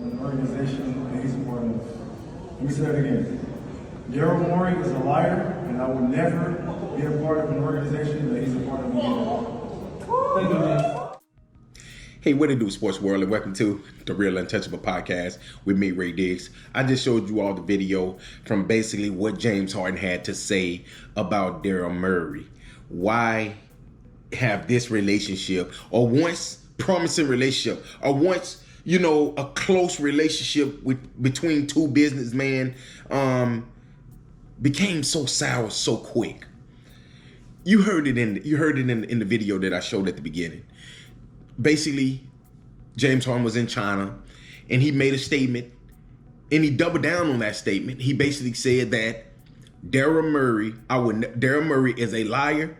an organization that he's a part of. Let me say that again. Daryl Morey is a liar, and I will never be a part of an organization that he's a part of again. Thank you, man. Hey, what it do, sports world, and welcome to the Real Untouchable podcast with me, Ray Diggs. I just showed you all the video from basically what James Harden had to say about Daryl Morey. Why have this relationship, or once promising relationship, or once, a close relationship between two businessmen became so sour so quick? You heard it in the video that I showed at the beginning. Basically, James Harden was in China, and he made a statement, and he doubled down on that statement. He basically said that Daryl Morey is a liar,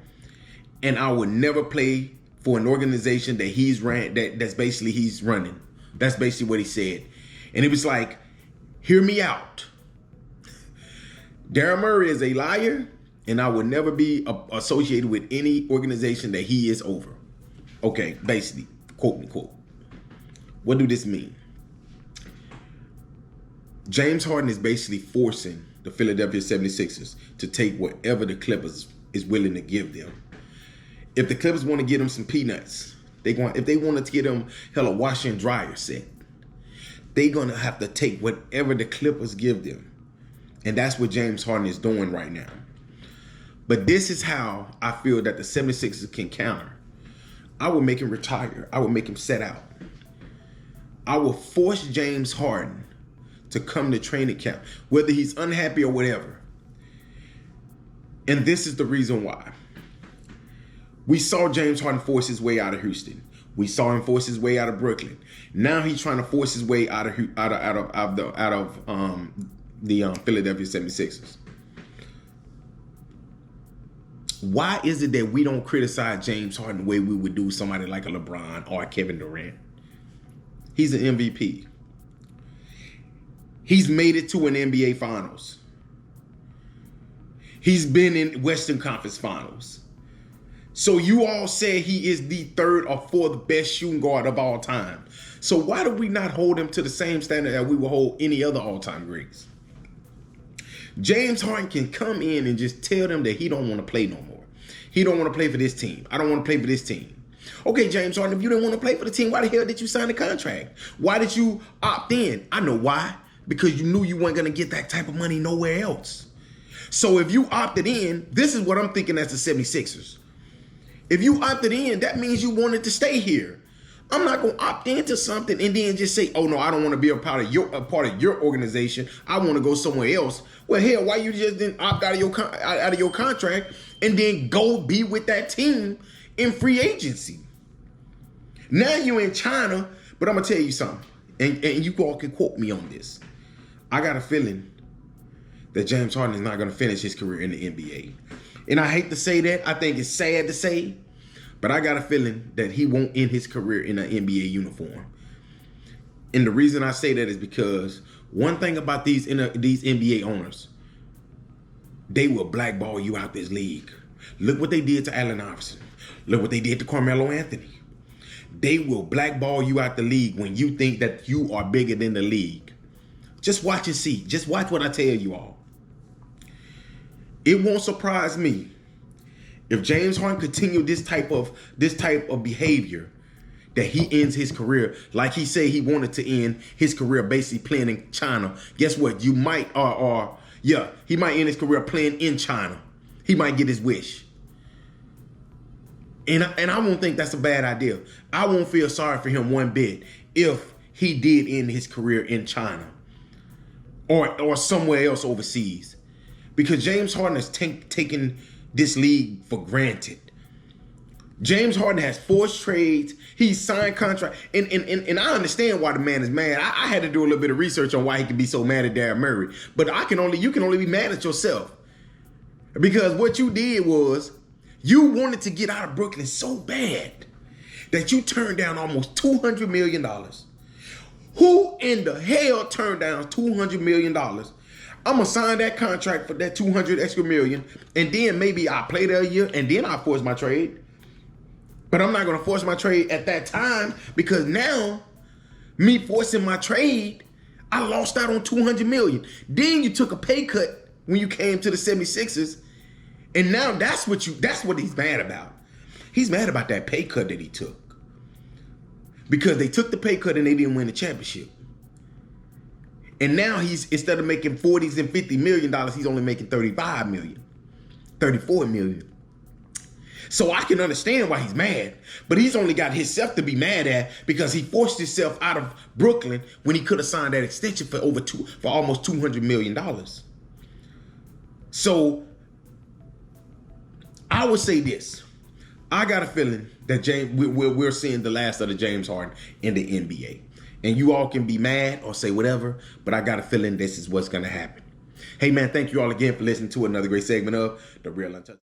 and I would never play for an organization that he's running. That's basically what he said, and it was like, hear me out. Daryl Morey is a liar, and I would never be associated with any organization that he is over. Okay, basically, quote unquote. What do this mean? James Harden is basically forcing the Philadelphia 76ers to take whatever the Clippers is willing to give them. If the Clippers want to give them some peanuts, if they want to get them a washer and dryer set, they're going to have to take whatever the Clippers give them. And that's what James Harden is doing right now. But this is how I feel that the 76ers can counter. I will make him retire. I will make him set out. I will force James Harden to come to training camp, whether he's unhappy or whatever. And this is the reason why. We saw James Harden force his way out of Houston. We saw him force his way out of Brooklyn. Now he's trying to force his way out of the Philadelphia 76ers. Why is it that we don't criticize James Harden the way we would do somebody like a LeBron or a Kevin Durant? He's an MVP. He's made it to an NBA Finals. He's been in Western Conference Finals. So you all say he is the third or fourth best shooting guard of all time. So why do we not hold him to the same standard that we would hold any other all-time greats? James Harden can come in and just tell them that he don't want to play no more. He don't want to play for this team. I don't want to play for this team. Okay, James Harden, if you didn't want to play for the team, why the hell did you sign the contract? Why did you opt in? I know why. Because you knew you weren't going to get that type of money nowhere else. So if you opted in, this is what I'm thinking as the 76ers. If you opted in, that means you wanted to stay here. I'm not going to opt into something and then just say, oh, no, I don't want to be a part of your organization. I want to go somewhere else. Well, hell, why you just didn't opt out of your contract and then go be with that team in free agency? Now you're in China, but I'm going to tell you something, and you all can quote me on this. I got a feeling that James Harden is not going to finish his career in the NBA. And I hate to say that. I think it's sad to say. But I got a feeling that he won't end his career in an NBA uniform. And the reason I say that is because one thing about these NBA owners, they will blackball you out this league. Look what they did to Allen Iverson. Look what they did to Carmelo Anthony. They will blackball you out the league when you think that you are bigger than the league. Just watch and see. Just watch what I tell you all. It won't surprise me if James Harden continued this type of behavior, that he ends his career like he said he wanted to end his career basically playing in China. Guess what? You might he might end his career playing in China. He might get his wish. And I won't think that's a bad idea. I won't feel sorry for him one bit if he did end his career in China or somewhere else overseas. Because James Harden has taken this league for granted. James Harden has forced trades. He's signed contract. And I understand why the man is mad. I had to do a little bit of research on why he can be so mad at Daryl Morey. But you can only be mad at yourself. Because what you did was you wanted to get out of Brooklyn so bad that you turned down almost $200 million. Who in the hell turned down $200 million? I'm going to sign that contract for that $200 extra million, and then maybe I'll play there a year, and then I'll force my trade. But I'm not going to force my trade at that time, because now me forcing my trade, I lost out on $200 million. Then you took a pay cut when you came to the 76ers. And now that's what he's mad about. He's mad about that pay cut that he took. Because they took the pay cut and they didn't win the championship. And now he's, instead of making 40s and $50 million, he's only making 35 million, 34 million. So I can understand why he's mad, but he's only got himself to be mad at because he forced himself out of Brooklyn when he could have signed that extension for almost $200 million. So I would say this. I got a feeling that we're seeing the last of the James Harden in the NBA. And you all can be mad or say whatever, but I got a feeling this is what's going to happen. Hey, man, thank you all again for listening to another great segment of The Real Untouchable.